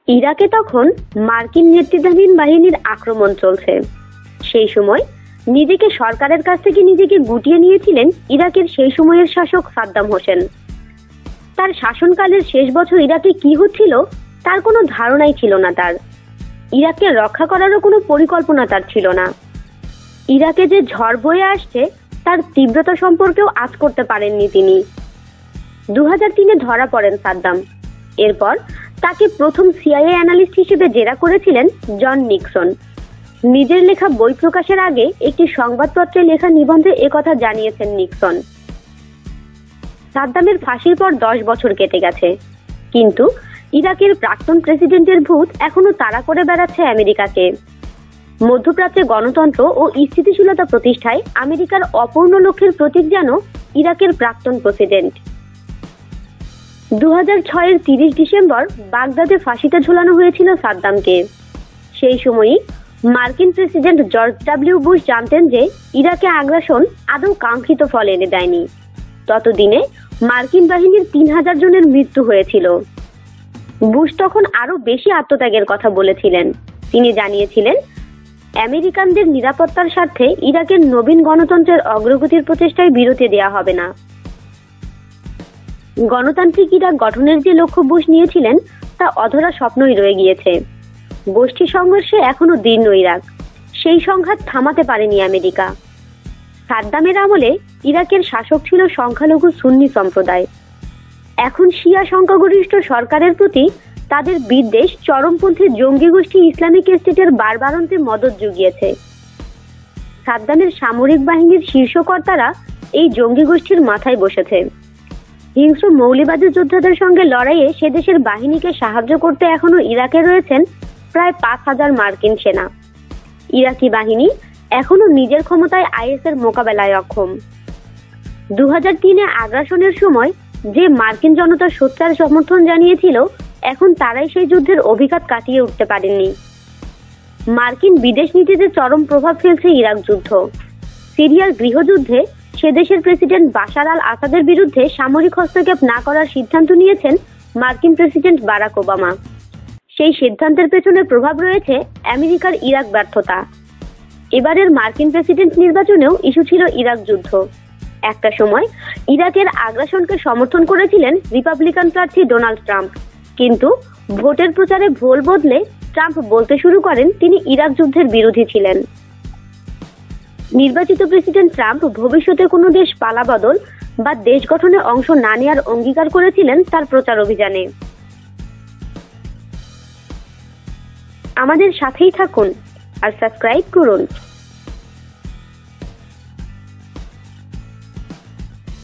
ইরাকে তখন মার্কিন নেতৃত্বাধীন বাহিনীর আক্রমণ চলছে। সেই সময় নিজেকে সরকারের কাছ থেকে নিজেকে গুটিয়ে নিয়েছিলেন ইরাকের সেই সময়ের শাসক সাদ্দাম হোসেন। তার শাসনকালের শেষ বছর ইরাকে কি হচ্ছিল তার কোনো ধারণাই ছিল না তার। ইরাককে রক্ষা করারও কোনো পরিকল্পনা তার ছিল না। ইরাকে যে ঝড় বয়ে আসছে তার তীব্রতা সম্পর্কেও আঁচ করতে পারেননি তিনি। 2003-এ ধরা পড়েন সাদ্দাম। এরপর তাকে প্রথম সিআইএ অ্যানালিস্ট হিসেবে জেরা করেছিলেন জন নিক্সন। নিজের লেখা বই প্রকাশের আগে একটি সংবাদপত্রে লেখা নিবন্ধে একথা জানিয়েছেন নিক্সন। সাদ্দামের ফাঁসির পর 10 বছর কেটে গেছে, কিন্তু ইরাকের প্রাক্তন প্রেসিডেন্টের ভূত এখনো তাড়া করে বেড়াচ্ছে আমেরিকাকে। মধ্যপ্রাচ্যে গণতন্ত্র ও স্থিতিশীলতা প্রতিষ্ঠায় আমেরিকার অপূর্ণ লক্ষ্যের প্রতীক যেন ইরাকের প্রাক্তন প্রেসিডেন্ট। 2006-এর 30 ডিসেম্বর বাগদাদে ফাঁসিতে ঝোলানো হয়েছিল সাদ্দামকে। সেই সময়ই মার্কিন প্রেসিডেন্ট জর্জ ডব্লিউ বুশ জানতেন যে ইরাকে আগ্রাসন আদৌ কাঙ্ক্ষিত ফল এনে দেয়নি। ততদিনে মার্কিন বাহিনীর 3000 জনের মৃত্যু হয়েছিল। বুশ তখন আরো বেশি আত্মত্যাগের কথা বলেছিলেন। তিনি জানিয়েছিলেন, আমেরিকানদের নিরাপত্তার স্বার্থে ইরাকের নবীন গণতন্ত্রের অগ্রগতির প্রচেষ্টায় বিরতি দেওয়া হবে না। গণতান্ত্রিক ইরাক গঠনের যে লক্ষ্য বুশ নিয়েছিলেন তা অধরা স্বপ্নই রয়ে গিয়েছে। গোষ্ঠী সংঘর্ষে এখনো দীর্ণ ইরাক, সেই সংঘাত থামাতে পারেনি আমেরিকা। সাদ্দামের আমলে ইরাকের শাসক ছিল সংখ্যালঘু সুন্নি সম্প্রদায়। এখন শিয়া সংখ্যাগরিষ্ঠ সরকারের প্রতি তাদের বিদ্বেষ চরমপন্থী জঙ্গি গোষ্ঠী ইসলামিক স্টেটের বাড়বাড়ন্তে মদত জুগিয়েছে। সাদ্দামের সামরিক বাহিনীর শীর্ষকর্তারা এই জঙ্গি গোষ্ঠীর মাথায় বসেছে। হিংস্র মৌলবাদী যোদ্ধাদের সঙ্গে লড়াইয়ে সে দেশের বাহিনীকে সাহায্য করতে এখনো ইরাকে রয়েছেন প্রায় 5000 মার্কিন সেনা। ইরাকি বাহিনী এখনো নিজের ক্ষমতায় আইএসের মোকাবেলায় অক্ষম। 2003-এ আগ্রাসনের সময় যে মার্কিন জনতা সোচ্চার সমর্থন জানিয়েছিল, এখন তারাই সেই যুদ্ধের অভিঘাত কাটিয়ে উঠতে পারেননি। মার্কিন বিদেশ নীতিতে চরম প্রভাব ফেলছে ইরাক যুদ্ধ। সিরিয়ার গৃহযুদ্ধে সে দেশের প্রেসিডেন্ট বাশার আল আসাদের বিরুদ্ধে সামরিক হস্তক্ষেপ না করার সিদ্ধান্ত নিয়েছেন মার্কিন প্রেসিডেন্ট বারাক ওবামা। সেই সিদ্ধান্তের পেছনে প্রভাব রয়েছে আমেরিকার ইরাক ব্যর্থতা। এবারের মার্কিন প্রেসিডেন্ট নির্বাচনেও ইস্যু ছিল ইরাক যুদ্ধ। একটা সময় ইরাকের আগ্রাসনকে সমর্থন করেছিলেন রিপাবলিকান প্রার্থী ডোনাল্ড ট্রাম্প, কিন্তু ভোটের প্রচারে ভোল বদলে ট্রাম্প বলতে শুরু করেন তিনি ইরাক যুদ্ধের বিরোধী ছিলেন। নির্বাচিত প্রেসিডেন্ট ট্রাম্প ভবিষ্যতে কোনো দেশ পালাবদল বা দেশ গঠনে অংশ না নেওয়ার অঙ্গীকার করেছিলেন তার প্রচার অভিযানে। আমাদের সাথেই থাকুন আর সাবস্ক্রাইব করুন।